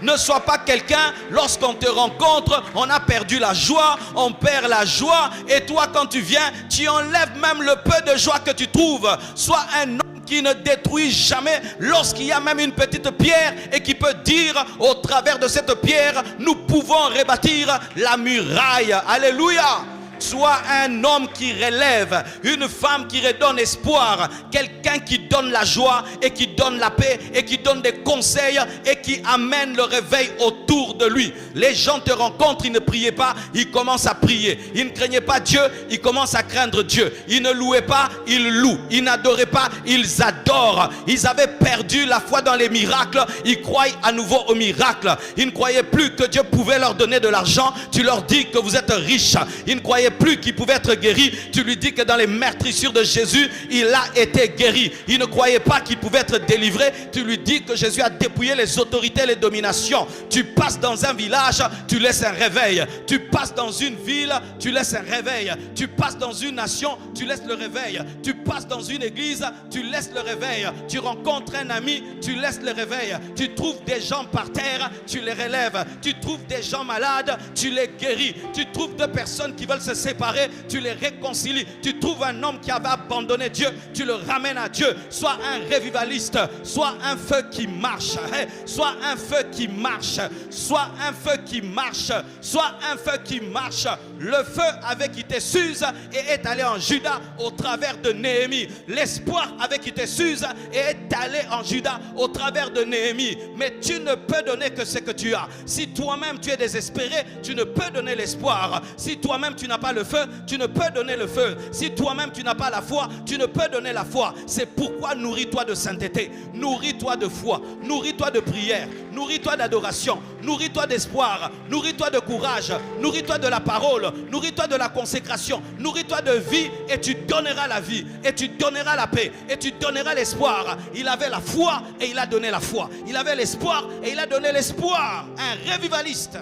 Ne sois pas quelqu'un, lorsqu'on te rencontre, on a perdu la joie, on perd la joie. Et toi, quand tu viens, tu enlèves même le peu de joie que tu trouves. Sois un homme qui ne détruit jamais lorsqu'il y a même une petite pierre et qui peut dire au travers de cette pierre, nous pouvons rebâtir la muraille. Alléluia. Sois un homme qui relève, une femme qui redonne espoir, quelqu'un qui donne la joie et qui donne la paix et qui donne des conseils et qui amène le réveil autour de lui. Les gens te rencontrent, ils ne priaient pas, ils commencent à prier. Ils ne craignaient pas Dieu, ils commencent à craindre Dieu. Ils ne louaient pas, ils louent. Ils n'adoraient pas, ils adorent. Ils avaient perdu la foi dans les miracles, ils croient à nouveau aux miracles. Ils ne croyaient plus que Dieu pouvait leur donner de l'argent, tu leur dis que vous êtes riches. Ils ne croyaient plus qu'il pouvait être guéri, tu lui dis que dans les meurtrissures de Jésus, il a été guéri. Il ne croyait pas qu'il pouvait être délivré, tu lui dis que Jésus a dépouillé les autorités, les dominations. Tu passes dans un village, tu laisses un réveil. Tu passes dans une ville, tu laisses un réveil. Tu passes dans une nation, tu laisses le réveil. Tu passes dans une église, tu laisses le réveil. Tu rencontres un ami, tu laisses le réveil. Tu trouves des gens par terre, tu les relèves. Tu trouves des gens malades, tu les guéris. Tu trouves deux personnes qui veulent se séparer, tu les réconcilies. Tu trouves un homme qui avait abandonné Dieu, tu le ramènes à Dieu. Sois un revivaliste, sois un feu qui marche, sois un feu qui marche, sois un feu qui marche, sois un feu qui marche. Le feu avait quitté Suse et est allé en Juda au travers de Néhémie. L'espoir avait quitté Suse et est allé en Juda au travers de Néhémie. Mais tu ne peux donner que ce que tu as. Si toi-même tu es désespéré, tu ne peux donner l'espoir. Si toi-même tu n'as pas le feu, tu ne peux donner le feu. Si toi-même tu n'as pas la foi, tu ne peux donner la foi. C'est pourquoi nourris-toi de sainteté, nourris-toi de foi, nourris-toi de prière, nourris-toi d'adoration, nourris-toi d'espoir, nourris-toi de courage, nourris-toi de la parole, nourris-toi de la consécration, nourris-toi de vie et tu donneras la vie et tu donneras la paix et tu donneras l'espoir. Il avait la foi et il a donné la foi. Il avait l'espoir et il a donné l'espoir. Un revivaliste.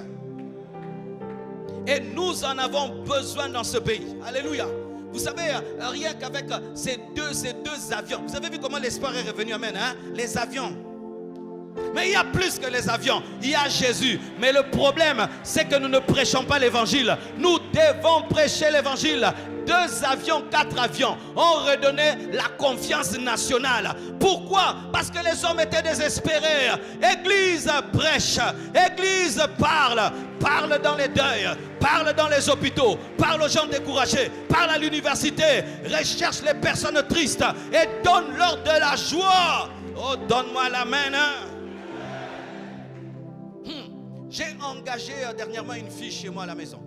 Et nous en avons besoin dans ce pays. Alléluia. Vous savez, rien qu'avec ces deux avions. Vous avez vu comment l'espoir est revenu, amen, hein? Les avions. Mais il y a plus que les avions. Il y a Jésus. Mais le problème, c'est que nous ne prêchons pas l'évangile. Nous devons prêcher l'évangile. 2 avions, 4 avions ont redonné la confiance nationale. Pourquoi? Parce que les hommes étaient désespérés. Église prêche, Église parle. Parle dans les deuils, parle dans les hôpitaux, parle aux gens découragés, parle à l'université, recherche les personnes tristes et donne-leur de la joie. Oh, donne-moi la main. J'ai engagé dernièrement une fille chez moi à la maison.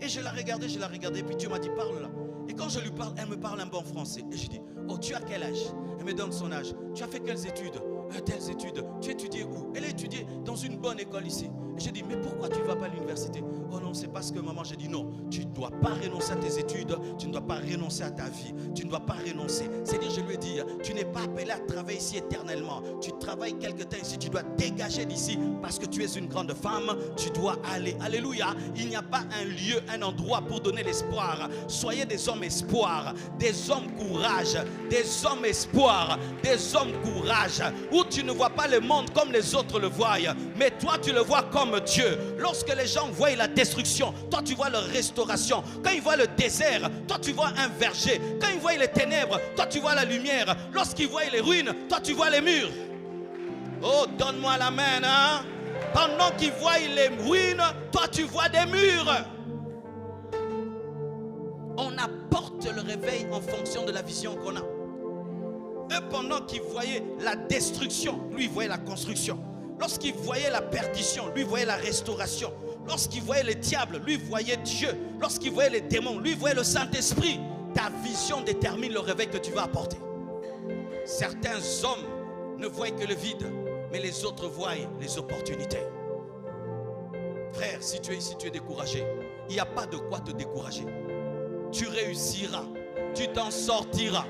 Et je la regardais, puis Dieu m'a dit, parle là. Et quand je lui parle, elle me parle un bon français. Et je dis, oh, tu as quel âge? Elle me donne son âge. Tu as fait quelles études? Telles études. Tu étudies où? Elle a étudié dans une bonne école ici. Et je dis, mais pourquoi tu ne vas pas à l'université? Oh non, c'est parce que maman, j'ai dit non, tu ne dois pas renoncer à tes études, tu ne dois pas renoncer à ta vie, tu ne dois pas renoncer. C'est-à-dire, je lui ai dit, tu n'es pas appelé à travailler ici éternellement. Tu travailles quelque temps ici, tu dois dégager d'ici parce que tu es une grande femme, tu dois aller. Alléluia. Il n'y a pas un lieu, un endroit pour donner l'espoir. Soyez des hommes espoir, des hommes courage, des hommes espoir, des hommes courage, où tu ne vois pas le monde comme les autres le voient, mais toi tu le vois comme Dieu. Lorsque les gens voient la destruction, toi tu vois la restauration. Quand ils voient le désert, toi tu vois un verger. Quand ils voient les ténèbres, toi tu vois la lumière. Lorsqu'ils voient les ruines, toi tu vois les murs. Oh, donne-moi la main, hein? Pendant qu'ils voient les ruines, toi tu vois des murs. On apporte le réveil en fonction de la vision qu'on a. Eux, pendant qu'ils voyaient la destruction, lui, il voyait la construction. Lorsqu'il voyait la perdition, lui, il voyait la restauration. Lorsqu'il voyait le diable, lui, il voyait Dieu. Lorsqu'il voyait les démons, lui, il voyait le Saint-Esprit. Ta vision détermine le réveil que tu vas apporter. Certains hommes ne voient que le vide, mais les autres voient les opportunités. Frère, si tu es ici, tu es découragé. Il n'y a pas de quoi te décourager. Tu réussiras, tu t'en sortiras.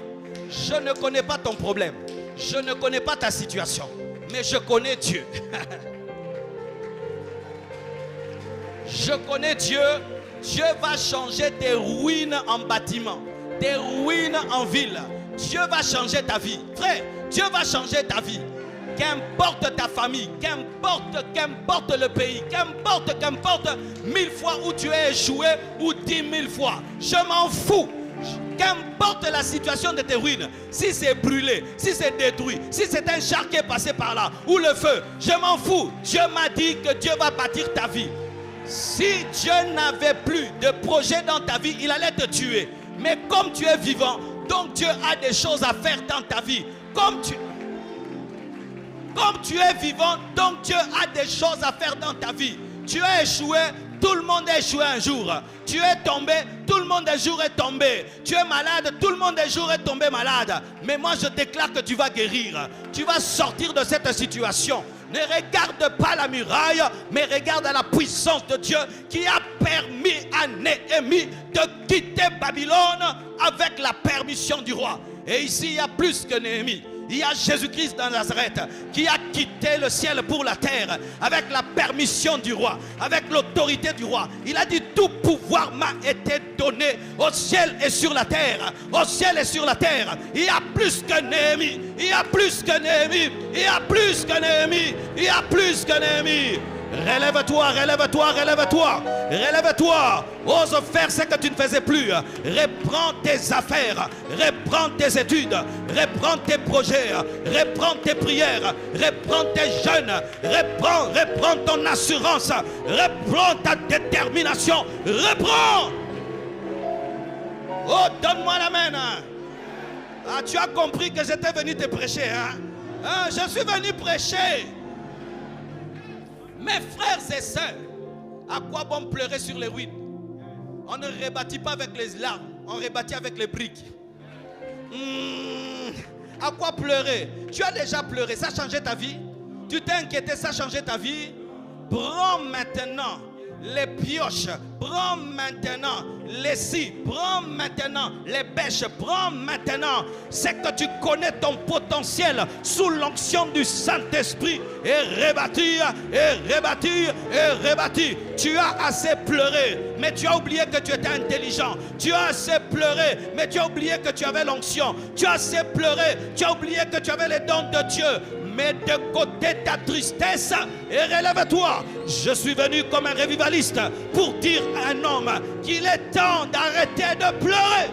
Je ne connais pas ton problème, je ne connais pas ta situation, mais je connais Dieu. Je connais Dieu. Dieu va changer tes ruines en bâtiments, tes ruines en ville. Dieu va changer ta vie. Frère, Dieu va changer ta vie. Qu'importe ta famille, qu'importe le pays, qu'importe 1000 fois où tu as échoué ou 10 000 fois, je m'en fous. Qu'importe la situation de tes ruines, si c'est brûlé, si c'est détruit, si c'est un char qui est passé par là, ou le feu, je m'en fous. Dieu m'a dit que Dieu va bâtir ta vie. Si Dieu n'avait plus de projet dans ta vie, il allait te tuer. Mais comme tu es vivant, donc Dieu a des choses à faire dans ta vie. Comme tu es vivant, donc Dieu a des choses à faire dans ta vie. Tu as échoué, tout le monde a échoué un jour. Tu es tombé, tout le monde un jour est tombé. Tu es malade, tout le monde un jour est tombé malade. Mais moi je déclare que tu vas guérir. Tu vas sortir de cette situation. Ne regarde pas la muraille, mais regarde à la puissance de Dieu qui a permis à Néhémie de quitter Babylone avec la permission du roi. Et ici, il y a plus que Néhémie. Il y a Jésus-Christ dans Nazareth qui a quitté le ciel pour la terre avec la permission du roi, avec l'autorité du roi. Il a dit tout pouvoir m'a été donné au ciel et sur la terre. Au ciel et sur la terre. Il y a plus que Néhémie. Il y a plus que Néhémie. Il y a plus que Néhémie. Il y a plus que Néhémie. Relève-toi, relève-toi, relève-toi, relève-toi. Ose faire ce que tu ne faisais plus. Reprends tes affaires, reprends tes études, reprends tes projets, reprends tes prières, reprends tes jeûnes, reprends ton assurance, reprends ta détermination, reprends. Oh, donne-moi la main. Ah, tu as compris que j'étais venu te prêcher, hein? Je suis venu prêcher. Mes frères et sœurs, à quoi bon pleurer sur les ruines? On ne rebâtit pas avec les larmes, on rebâtit avec les briques. À quoi pleurer? Tu as déjà pleuré, ça a changé ta vie? Tu t'es inquiété, ça a changé ta vie? Prends maintenant les pioches, prends maintenant les scies, prends maintenant les bêches, prends maintenant ce que tu connais ton potentiel sous l'onction du Saint-Esprit et rebâtir, et rebâtir, et rebâtir. Tu as assez pleuré, mais tu as oublié que tu étais intelligent. Tu as assez pleuré, mais tu as oublié que tu avais l'onction. Tu as assez pleuré, tu as oublié que tu avais les dons de Dieu. Mets de côté ta tristesse et relève-toi. Je suis venu comme un revivaliste pour dire à un homme qu'il est temps d'arrêter de pleurer.